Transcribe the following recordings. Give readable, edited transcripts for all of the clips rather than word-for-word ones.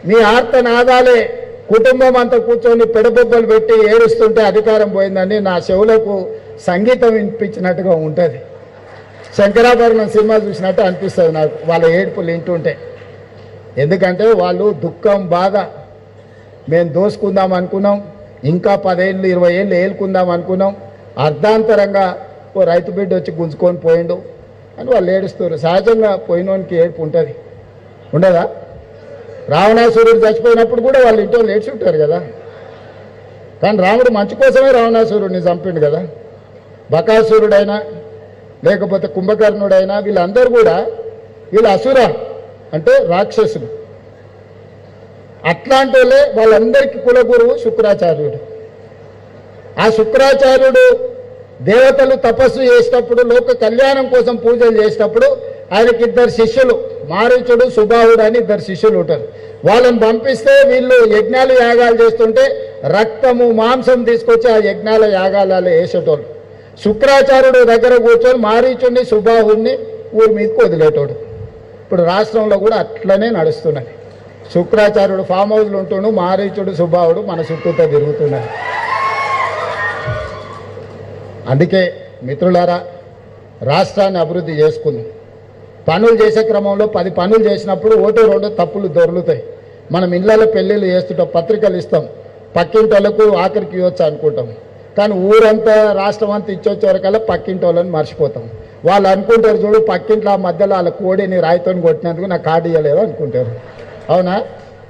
మీ ఆర్తనాదాలే కుటుంబం అంతా కూర్చొని పెడబొబ్బలు పెట్టి ఏడుస్తుంటే అధికారం పోయిందని నా చెవులకు సంగీతం వినిపించినట్టుగా ఉంటుంది. శంకరాభరణం సినిమా చూసినట్టు అనిపిస్తుంది నాకు వాళ్ళ ఏడుపులు వింటుంటే. ఎందుకంటే వాళ్ళు దుఃఖం బాధ, మేము దోసుకుందాం అనుకున్నాం, ఇంకా 10 ఏళ్ళు 20 ఏళ్ళు ఏలుకుందాం అనుకున్నాం, అర్ధాంతరంగా ఓ రైతు బిడ్డ వచ్చి గుంజుకొని పోయిండు అని వాళ్ళు ఏడుస్తారు. సహజంగా పోయినోనికి ఏడుపు ఉంటుంది, ఉండదా? రావణాసురుడు చచ్చిపోయినప్పుడు కూడా వాళ్ళు ఇంట్లో ఏడ్చి ఉంటారు కదా. కానీ రాముడు మంచి కోసమే రావణాసురుడిని చంపిండు కదా. బకాసురుడైనా లేకపోతే కుంభకర్ణుడైనా వీళ్ళందరూ కూడా వీళ్ళు అసుర అంటే రాక్షసులు. అట్లాంటి వాళ్ళే వాళ్ళందరికీ కులగురువు శుక్రాచార్యుడు. ఆ శుక్రాచార్యుడు దేవతలు తపస్సు చేసేటప్పుడు, లోక కళ్యాణం కోసం పూజలు చేసేటప్పుడు ఆయనకి 2 శిష్యులు, మారీచుడు సుబాహుడు అని 2 శిష్యులు ఉంటారు. వాళ్ళని పంపిస్తే వీళ్ళు యజ్ఞాలు యాగాలు చేస్తుంటే రక్తము మాంసం తీసుకొచ్చి ఆ యజ్ఞాల యాగాలలో వేసేటోళ్ళు. శుక్రాచార్యుడు దగ్గర కూర్చొని మారీచుడిని సుబాహుడిని ఊరి మీదకి వదిలేటోడు. ఇప్పుడు రాష్ట్రంలో కూడా అట్లనే నడుస్తున్నది. శుక్రాచార్యుడు ఫామ్ హౌస్లు ఉంటుండు, మారీచుడు సుబాహుడు మన చుట్టూతో తిరుగుతున్నారు. అందుకే మిత్రులారా, రాష్ట్రాన్ని అభివృద్ధి చేసుకుందాం. పనులు చేసే క్రమంలో 10 పనులు చేసినప్పుడు 1-2 తప్పులు దొరుకుతాయి. మనం ఇళ్లలో పెళ్ళిళ్ళు చేస్తుంటాం, పత్రికలు ఇస్తాం, పక్కింటోళ్ళకు ఆఖరికి ఇవ్వచ్చు అనుకుంటాం. కానీ ఊరంతా రాష్ట్రం అంతా ఇచ్చొచ్చే వరకల్లా పక్కింటోళ్ళని మర్చిపోతాం. వాళ్ళు అనుకుంటారు, చూడు పక్కింట్లో ఆ మధ్యలో వాళ్ళ కోడిని రాయితోని కొట్టినందుకు నాకు కార్డు ఇవ్వలేదు అనుకుంటారు. అవునా?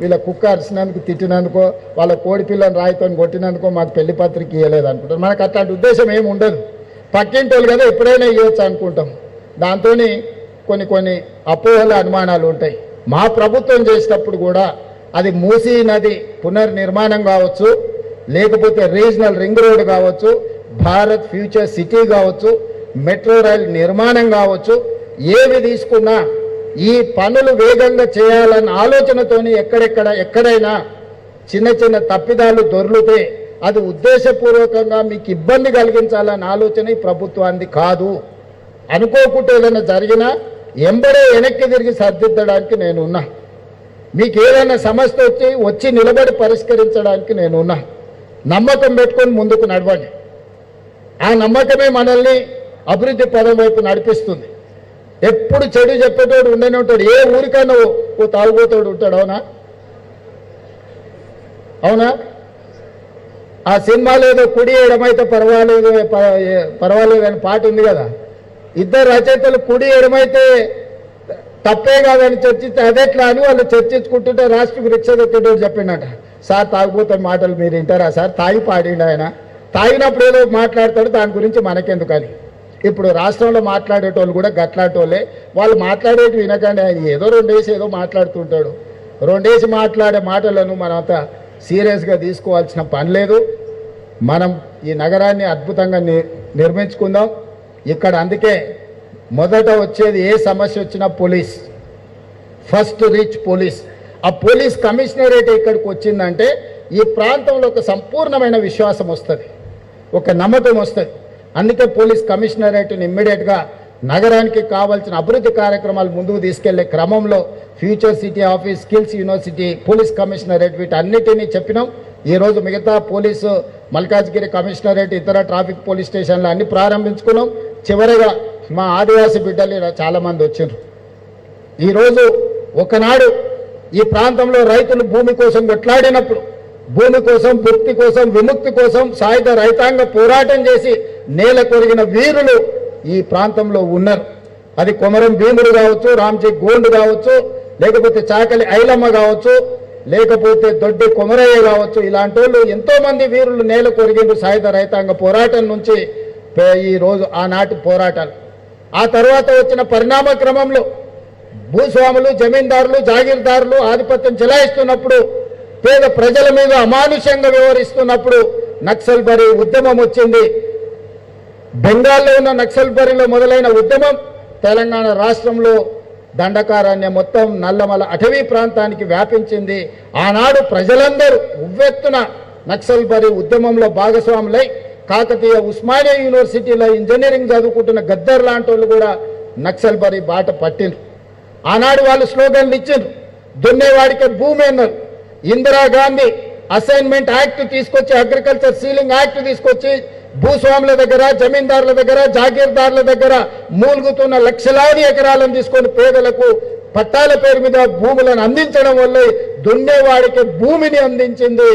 వీళ్ళ కుక్క అరిచినందుకు తిట్టినందుకో, వాళ్ళ కోడి పిల్లని రాయితోని కొట్టినందుకో మాకు పెళ్లి పత్రిక ఇవ్వలేదు అనుకుంటారు. మనకు అట్లాంటి ఉద్దేశం ఏమి ఉండదు. పక్కింటోళ్ళు కదా ఎప్పుడైనా ఇవ్వచ్చు అనుకుంటాం. దాంతో కొన్ని అపోహల అనుమానాలు ఉంటాయి. మా ప్రభుత్వం చేసేటప్పుడు కూడా అది మూసీ నది పునర్నిర్మాణం కావచ్చు, లేకపోతే రీజనల్ రింగ్ రోడ్ కావచ్చు, భారత్ ఫ్యూచర్ సిటీ కావచ్చు, మెట్రో రైల్ నిర్మాణం కావచ్చు, ఏవి తీసుకున్నా ఈ పనులు వేగంగా చేయాలన్న ఆలోచనతోని ఎక్కడైనా చిన్న తప్పిదాలు దొర్లితే అది ఉద్దేశపూర్వకంగా మీకు ఇబ్బంది కలిగించాలన్న ఆలోచన ఈ ప్రభుత్వానికి కాదు. అనుకోకుండా ఏదైనా జరిగినా ఎంబడే వెనక్కి తిరిగి సర్దిద్దడానికి నేనున్నా. మీకు ఏదైనా సమస్య వచ్చి నిలబడి పరిష్కరించడానికి నేనున్నా. నమ్మకం పెట్టుకొని ముందుకు నడవండి. ఆ నమ్మకమే మనల్ని అభివృద్ధి పదం వైపు నడిపిస్తుంది. ఎప్పుడు చెడు చెప్పేటోడు ఉండనే ఉంటాడు. ఏ ఊరికైనా ఓ తాగుబోతోడు ఉంటాడు. అవునా? ఆ సినిమాలో ఏదో కుడి ఎడమైతే పర్వాలేదు అని పాట ఉంది కదా. 2 రచయితలు కుడి ఎడమైతే తప్పే కాదని చర్చిస్తే అదెట్లా అని వాళ్ళు చర్చించుకుంటుంటే రాష్ట్రకు రిక్ష దొక్కేటోడు చెప్పిండట, సార్ తాగుబోతున్న మాటలు మీరు వింటారా సార్? తాగి పాడిండు ఆయన. తాగినప్పుడు ఏదో మాట్లాడతాడు, దాని గురించి మనకెందుకని. ఇప్పుడు రాష్ట్రంలో మాట్లాడేటోళ్ళు కూడా గట్లాటోళ్ళే. వాళ్ళు మాట్లాడేటి వినకండి. ఆయన ఏదో 2 వేసి ఏదో మాట్లాడుతుంటాడు. 2 వేసి మాట్లాడే మాటలను మనం అంత సీరియస్గా తీసుకోవాల్సిన పని లేదు. మనం ఈ నగరాన్ని అద్భుతంగా నిర్మించుకుందాం. ఇక్కడ అందుకే మొదట వచ్చేది ఏ సమస్య వచ్చినా పోలీస్, ఫస్ట్ రీచ్ పోలీస్. ఆ పోలీస్ కమిషనరేట్ ఇక్కడికి వచ్చిందంటే ఈ ప్రాంతంలో ఒక సంపూర్ణమైన విశ్వాసం వస్తుంది, ఒక నమ్మకం వస్తుంది. అందుకే పోలీస్ కమిషనరేట్ని ఇమ్మీడియట్గా నగరానికి కావాల్సిన అభివృద్ధి కార్యక్రమాలు ముందుకు తీసుకెళ్లే క్రమంలో future city office, skills university, police commissionerate వీటన్నిటినీ చెప్పినాం. ఈరోజు మిగతా పోలీసు మల్కాజ్గిరి కమిషనరేట్, ఇతర ట్రాఫిక్ పోలీస్ స్టేషన్లు అన్ని ప్రారంభించుకున్నాం. చివరిగా మా ఆదివాసీ బిడ్డలు చాలామంది వచ్చారు. ఈరోజు ఒకనాడు ఈ ప్రాంతంలో రైతులు భూమి కోసం కొట్లాడినప్పుడు, భూమి కోసం, భుక్తి కోసం, విముక్తి కోసం సాయుధ రైతాంగ పోరాటం చేసి నేల కొరిగిన వీరులు ఈ ప్రాంతంలో ఉన్నారు. అది కొమరం భీముడు కావచ్చు, రామ్జీ గోండు కావచ్చు, లేకపోతే చాకలి ఐలమ్మ కావచ్చు, లేకపోతే దొడ్డి కొమరయ్య కావచ్చు. ఇలాంటి వాళ్ళు ఎంతోమంది వీరులు నేల కొరిగిండ్రు సాయుధ రైతాంగ పోరాటం నుంచి. ఈరోజు ఆనాటి పోరాటాలు ఆ తర్వాత వచ్చిన పరిణామ క్రమంలో భూస్వాములు, జమీందారులు, జాగీర్దారులు ఆధిపత్యం చెలాయిస్తున్నప్పుడు, పేద ప్రజల మీద అమానుషంగా వ్యవహరిస్తున్నప్పుడు నక్సల్బరీ ఉద్యమం వచ్చింది. బెంగాల్లో ఉన్న నక్సల్బరీలో మొదలైన ఉద్యమం తెలంగాణ రాష్ట్రంలో దండకారణ్యం మొత్తం నల్లమల అటవీ ప్రాంతానికి వ్యాపించింది. ఆనాడు ప్రజలందరూ ఉవ్వెత్తున నక్సల్బరీ ఉద్యమంలో భాగస్వాములై కాకతీయ ఉస్మానియా యూనివర్సిటీలో ఇంజనీరింగ్ చదువుకుంటున్న గద్దర్ లాంటి వాళ్ళు కూడా నక్సల్బరీ బాట పట్టిండ్రు. ఆనాడు వాళ్ళు స్లోగన్లు ఇచ్చిండ్రు, దున్నేవాడికి భూమి అన్నారు. ఇందిరాగాంధీ అసైన్మెంట్ యాక్ట్ తీసుకొచ్చి, అగ్రికల్చర్ సీలింగ్ యాక్ట్ తీసుకొచ్చి భూస్వాముల దగ్గర, జమీందారుల దగ్గర, జాగీర్దారుల దగ్గర మూలుగుతున్న లక్షలాది ఎకరాలను తీసుకొని పేదలకు పట్టాల పేరు మీద భూములను అందించడం వల్ల దున్నేవాడికి భూమిని అందించింది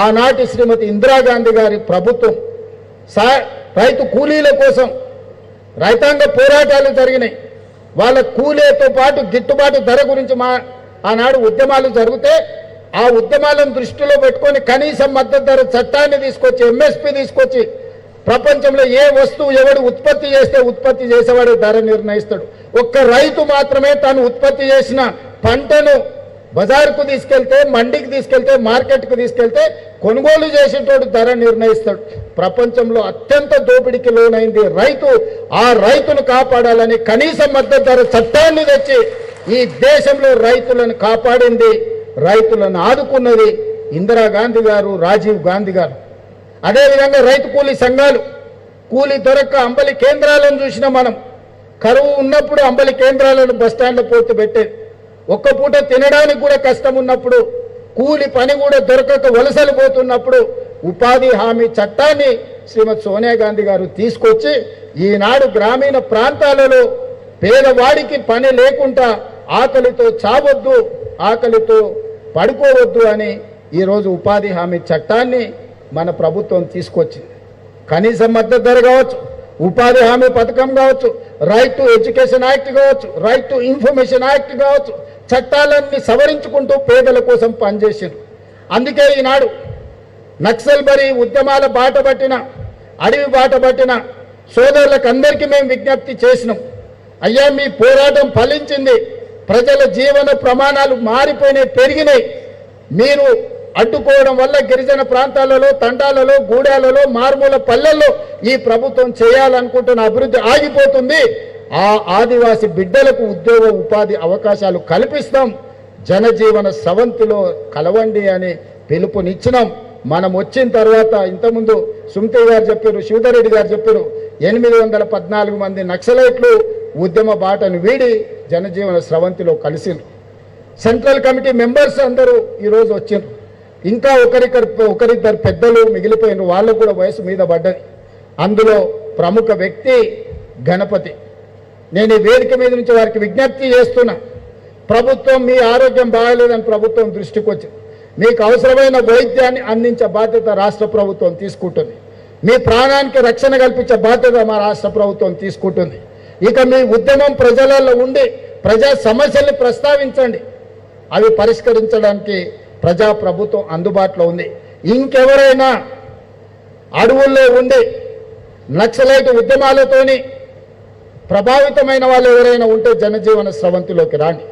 ఆనాటి శ్రీమతి ఇందిరాగాంధీ గారి ప్రభుత్వం. రైతు కూలీల కోసం రైతాంగ పోరాటాలు జరిగినాయి. వాళ్ళ కూలీతో పాటు గిట్టుబాటు ధర గురించి ఆనాడు ఉద్యమాలు జరిగితే ఆ ఉద్యమాలను దృష్టిలో పెట్టుకొని కనీస మద్దతు ధర చట్టాన్ని తీసుకొచ్చి, ఎంఎస్పీ తీసుకొచ్చి, ప్రపంచంలో ఏ వస్తువు ఎవడు ఉత్పత్తి చేస్తే ఉత్పత్తి చేసేవాడు ధర నిర్ణయిస్తాడు. ఒక్క రైతు మాత్రమే తాను ఉత్పత్తి చేసిన పంటను బజార్కు తీసుకెళ్తే, మండికి తీసుకెళ్తే, మార్కెట్కు తీసుకెళ్తే కొనుగోలు చేసేటోడు ధర నిర్ణయిస్తాడు. ప్రపంచంలో అత్యంత దోపిడీకి లోనైంది రైతు. ఆ రైతును కాపాడాలని కనీస మద్దతు ధర చట్టాన్ని తెచ్చి ఈ దేశంలో రైతులను కాపాడింది, రైతులను ఆదుకున్నది ఇందిరాగాంధీ గారు, రాజీవ్ గాంధీ గారు. అదేవిధంగా రైతు కూలీ సంఘాలు, కూలీ దొరక్క అంబలి కేంద్రాలను చూసినా మనం. కరువు ఉన్నప్పుడు అంబలి కేంద్రాలను బస్టాండ్లో పోర్తి పెట్టేది. ఒక్క పూట తినడానికి కూడా కష్టం ఉన్నప్పుడు, కూలి పని కూడా దొరకక వలసలు పోతున్నప్పుడు ఉపాధి హామీ చట్టాన్ని శ్రీమతి సోనియా గాంధీ గారు తీసుకొచ్చి ఈనాడు గ్రామీణ ప్రాంతాలలో పేదవాడికి పని లేకుండా ఆకలితో చావద్దు, ఆకలితో పడుకోవద్దు అని ఈరోజు ఉపాధి హామీ చట్టాన్ని మన ప్రభుత్వం తీసుకొచ్చింది. కనీస మద్దతు ధర కావచ్చు, ఉపాధి హామీ పథకం కావచ్చు, రైట్ టు ఎడ్యుకేషన్ యాక్ట్ కావచ్చు, రైట్ టు ఇన్ఫర్మేషన్ యాక్ట్ కావచ్చు, చట్టాలన్నీ సవరించుకుంటూ పేదల కోసం పనిచేసారు. అందుకే ఈనాడు నక్సల్బరీ ఉద్యమాల బాట పట్టిన, అడవి బాట పట్టిన సోదరులకు అందరికీ మేము విజ్ఞప్తి చేసినాం. అయ్యా, మీ పోరాటం ఫలించింది, ప్రజల జీవన ప్రమాణాలు మారిపోయినాయి, పెరిగినాయి. మీరు అడ్డుకోవడం వల్ల గిరిజన ప్రాంతాలలో, తండాలలో, గూడాలలో, మారుమూల పల్లెల్లో ఈ ప్రభుత్వం చేయాలనుకుంటున్న అభివృద్ధి ఆగిపోతుంది. ఆ ఆదివాసి బిడ్డలకు ఉద్యోగ ఉపాధి అవకాశాలు కల్పిస్తాం, జనజీవన స్రవంతిలో కలవండి అని పిలుపునిచ్చినాం. మనం వచ్చిన తర్వాత ఇంతకుముందు సుమతి గారు చెప్పారు, శివధరెడ్డి గారు చెప్పారు, 814 మంది నక్సలైట్లు ఉద్యమ బాటను వీడి జనజీవన స్రవంతిలో కలిసిండ్రు. సెంట్రల్ కమిటీ మెంబర్స్ అందరూ ఈరోజు వచ్చిండ్రు. ఇంకా ఒకరిద్దరు పెద్దలు మిగిలిపోయినారు, వాళ్ళకు కూడా వయసు మీద పడ్డది. అందులో ప్రముఖ వ్యక్తి గణపతి. నేను ఈ వేదిక మీద నుంచి వారికి విజ్ఞప్తి చేస్తున్నా, ప్రభుత్వం మీ ఆరోగ్యం బాగాలేదని ప్రభుత్వం దృష్టికి వచ్చింది. మీకు అవసరమైన వైద్యాన్ని అందించే బాధ్యత రాష్ట్ర ప్రభుత్వం తీసుకుంటుంది. మీ ప్రాణానికి రక్షణ కల్పించే బాధ్యత మా రాష్ట్ర ప్రభుత్వం తీసుకుంటుంది. ఇక మీ ఉద్యమం ప్రజలలో ఉండి ప్రజా సమస్యల్ని ప్రస్తావించండి, అవి పరిష్కరించడానికి ప్రజా ప్రభుత్వం అందుబాటులో ఉంది. ఇంకెవరైనా అడవుల్లో ఉండి నక్సలైట్ ఉద్యమాలతోని ప్రభావితమైన వాళ్ళు ఎవరైనా ఉంటే జనజీవన స్రవంతిలోకి రాండి.